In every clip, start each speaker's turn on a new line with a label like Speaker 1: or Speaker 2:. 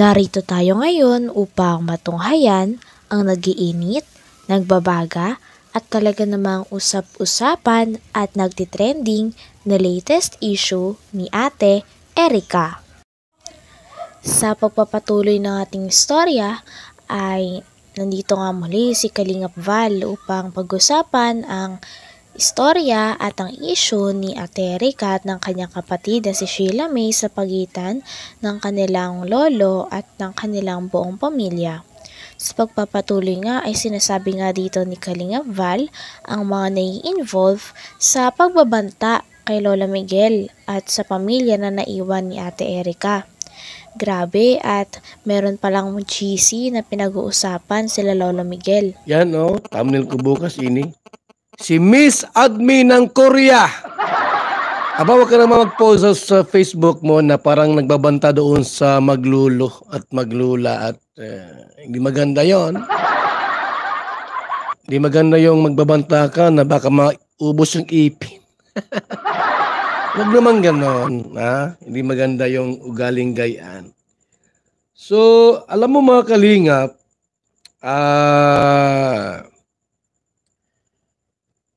Speaker 1: Narito tayo ngayon upang matunghayan ang nagiinit, nagbabaga at talaga namang usap-usapan at nagtitrending na latest issue ni Ate Erika. Sa pagpapatuloy ng ating istorya ay nandito nga muli si Kalingap Val upang pag-usapan ang istorya at ang issue ni Ate Erika at ng kanyang kapatid na si Sheila May sa pagitan ng kanilang lolo at ng kanilang buong pamilya. Sa pagpapatuloy nga ay sinasabi nga dito ni Kalingap Val ang mga nai-involve sa pagbabanta kay Lola Miguel at sa pamilya na naiwan ni Ate Erika. Grabe at meron palang cheesy na pinag-uusapan sila Lola Miguel.
Speaker 2: Yan thumbnail ko bukas ini. Si Miss Admin ng Korea. Aba, wag ka naman mag-post sa Facebook mo na parang nagbabanta doon sa maglulo at maglula at hindi maganda yon. Hindi maganda yung magbabanta ka na baka maubos yung ipin. Wag naman ganon. Hindi maganda yung ugaling gayaan. So, alam mo mga kalingap,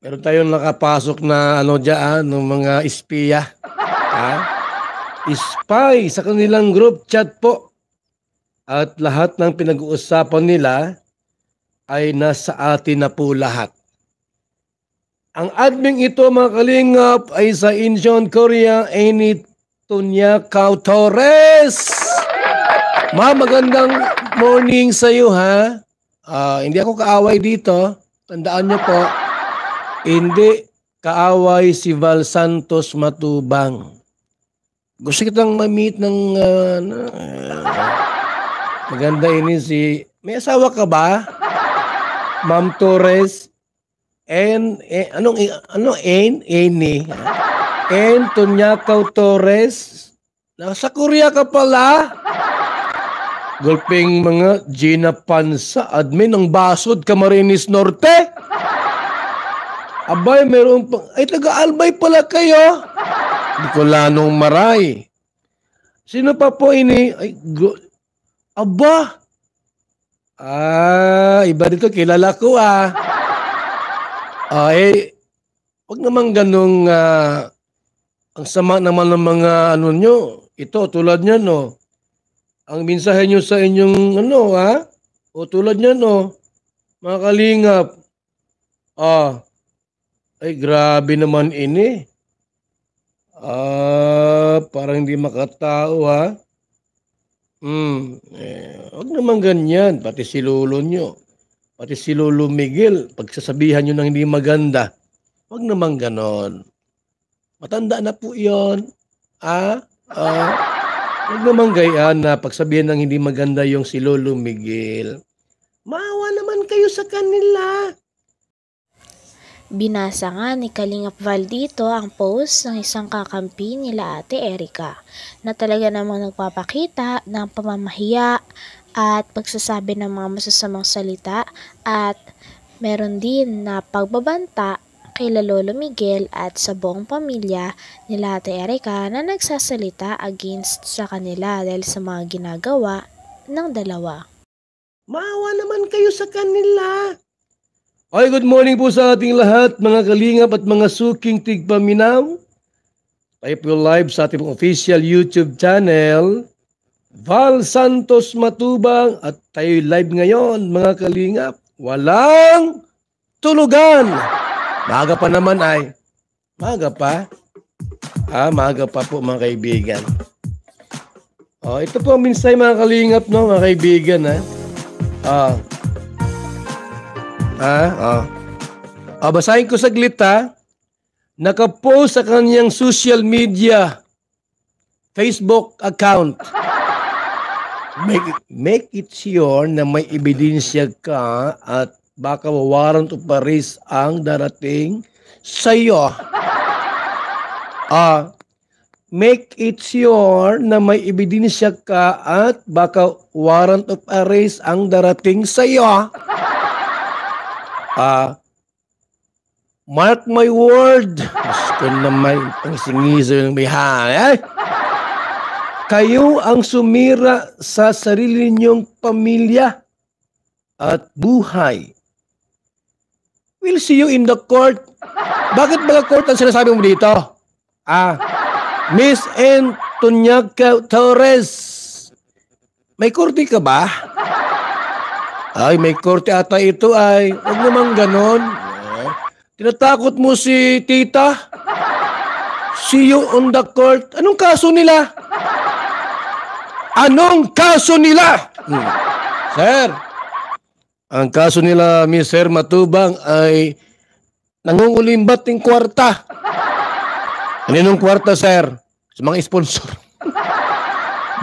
Speaker 2: meron tayong nakapasok na dyan, ng mga espiya. Spy sa kanilang group chat po. At lahat ng pinag-uusapan nila ay nasa atin na po lahat. Ang admin ito mga kalingap ay sa Incheon, Korea, Amy Tonya Kao Torres. Magandang morning sa iyo ha. Hindi ako kaaway dito. Tandaan niyo po. Hindi kaaway si Val Santos Matubang. Gusto kitang ma-meet ng maganda ini si... May asawa ka ba? Ma'am Torres? Tonyakaw Torres? Nasa Korea ka pala? Gulping mga Gina Pansa, admin ng Basod, Camarines Norte? Abay, meron pa. Ay, taga-Albay pala kayo. Bicolanong Maray. Sino pa po ini? Ay, aba. Iba dito. Kilala ko wag naman ganong ang sama naman ng mga nyo. Ito, tulad nyo, ang mensahe nyo sa inyong o tulad nyo, mga kalingap. Ay, grabe naman ini. Parang hindi makatao, Huwag naman ganyan. Pati si lolo nyo. Pati si Lolo Miguel. Pagsasabihan nyo ng hindi maganda. Huwag naman ganon. Matanda na po yun. Huwag naman gayaan na pagsabihan ng hindi maganda yung si Lolo Miguel. Maawa naman kayo sa kanila.
Speaker 1: Binasa nga ni Kalingap Val dito ang post ng isang kakampi nila Ate Erika na talaga namang nagpapakita ng pamamahiya at pagsasabi ng mga masasamang salita at meron din na pagbabanta kay Lolo Miguel at sa buong pamilya nila Ate Erika na nagsasalita against sa kanila dahil sa mga ginagawa ng dalawa.
Speaker 2: Maawa naman kayo sa kanila. Okay, good morning po sa ating lahat, mga kalingap at mga suking tigpaminaw. Tayo po live sa ating official YouTube channel, Val Santos Matubang, at tayo live ngayon, mga kalingap. Walang tulugan. Maaga pa naman ay. Maaga pa? Maaga pa po mga kaibigan. Ito po ang minsay mga kalingap, mga kaibigan. Basahin ko saglit Nakapost sa kanyang social media Facebook account. Make it sure na may ebidensya ka at baka warrant of arrest ang darating sa iyo. Make it sure na may ebidensya ka at baka warrant of arrest ang darating sa iyo. Mark my word. Gusto naman ang singiso ng bihay. Kayo ang sumira sa sarili niyong pamilya at buhay. We'll see you in the court. Bakit mga court ang sinasabi mo dito? Miss Antonia Torres, may korte ka ba? Ay, may korte ata ito ay. Huwag naman ganon. Tinatakot mo si tita? See you on the court. Anong kaso nila? Anong kaso nila? Sir, ang kaso nila, Mr. Matubang, ay nangungulimbat ng kwarta. Aninong kwarta, sir? Sa mga sponsor.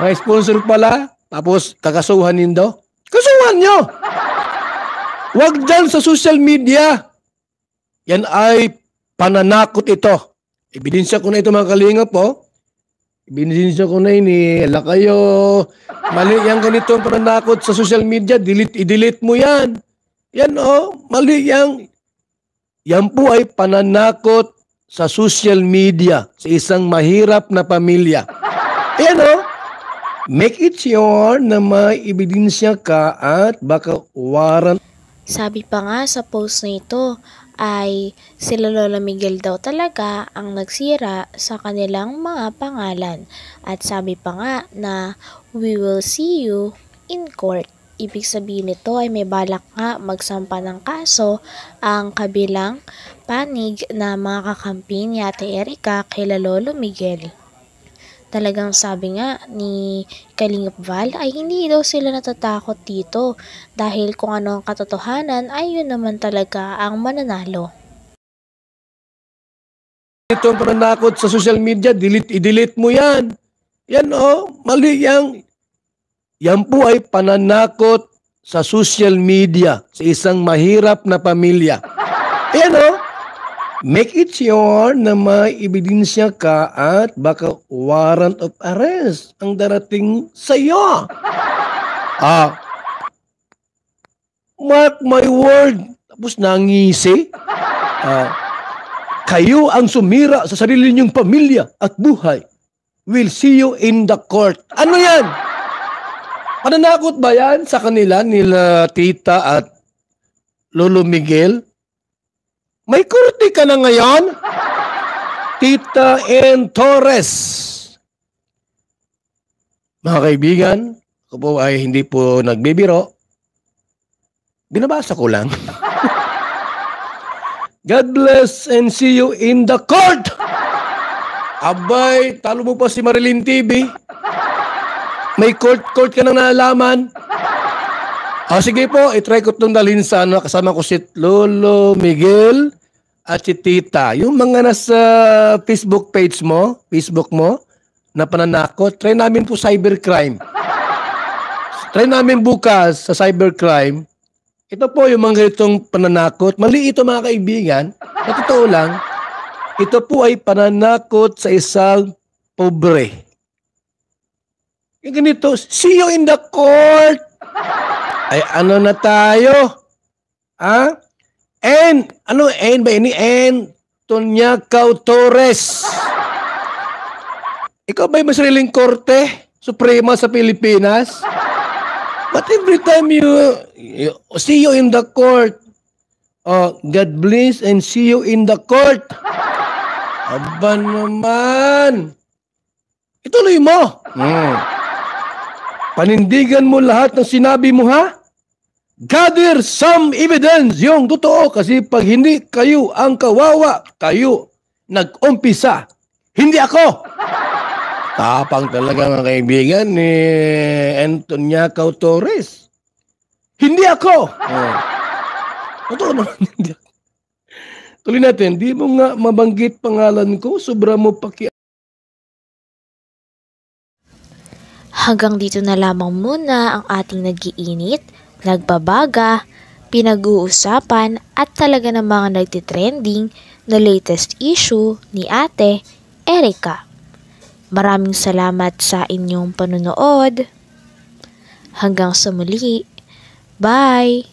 Speaker 2: Mga sponsor pala, tapos kakasuhan nindo. Kasuhan nyo! Huwag dyan sa social media. Yan ay pananakot ito. Ebidensya ko na ito mga kalingap po. Ebidensya ko na ini. Ala kayo. Mali yan ganito ang pananakot sa social media. I-delete mo yan. Yan mali yan. Yan po ay pananakot sa social media sa isang mahirap na pamilya. Ayan make it sure na may ebidensya ka at baka warrant.
Speaker 1: Sabi pa nga sa post na ito ay sila Lola Miguel daw talaga ang nagsira sa kanilang mga pangalan. At sabi pa nga na we will see you in court. Ibig sabihin nito ay may balak nga magsampa ng kaso ang kabilang panig na mga kakampi ni Ate Erica kay Lolo Miguel. Talagang sabi nga ni Kalingap Val ay hindi daw sila natatakot dito dahil kung ano ang katotohanan ay yun naman talaga ang mananalo.
Speaker 2: Ito ang pananakot sa social media, i-delete mo yan. Yan mali yan. Yan po ay pananakot sa social media sa isang mahirap na pamilya. Ayan make it sure na may ebidensya ka at baka warrant of arrest ang darating sa iyo. Mark my word. Tapos nangisi. Kayo ang sumira sa sarili niyong pamilya at buhay. We'll see you in the court. Ano yan? Pananakot ba yan sa kanila nila Tita at Lolo Miguel? May korte ka na ngayon? Tita N. Torres. Mga kaibigan, ako po ay hindi po nagbibiro. Binabasa ko lang. God bless and see you in the court. Abay, talo mo pa si Marilyn TV. May court ka nang nalaman. Sige po, itry ko itong dalhin sa kasama ko si Lolo Miguel at si Tita. Yung mga nasa Facebook mo, na pananakot, try namin po cybercrime. Try namin bukas sa cybercrime. Ito po yung mga ganitong pananakot. Mali ito mga kaibigan. Sa totoo lang, ito po ay pananakot sa isang pobre. Yung ganito, see you in the court. Ay ano na tayo? Ano ba ini? Antonia Torres. Ikaw ba'y masariling korte? Suprema sa Pilipinas? But every time you see you in the court, God bless and see you in the court. Aba naman. Ituloy mo. Panindigan mo lahat ng sinabi mo, ha? Gather some evidence. Yung totoo. Kasi pag hindi kayo ang kawawa, kayo nag-umpisa. Hindi ako. Tapang talaga mga kaibigan ni Antonia Torres. Hindi ako. Totoo naman. Hindi ako. Tuloy natin. Di mo nga mabanggit pangalan ko. Sobra mo
Speaker 1: Hanggang dito na lamang muna ang ating nag-iinit, nagbabaga, pinag-uusapan at talaga ng mga nagtitrending na latest issue ni Ate Erica. Maraming salamat sa inyong panunood. Hanggang sa muli. Bye!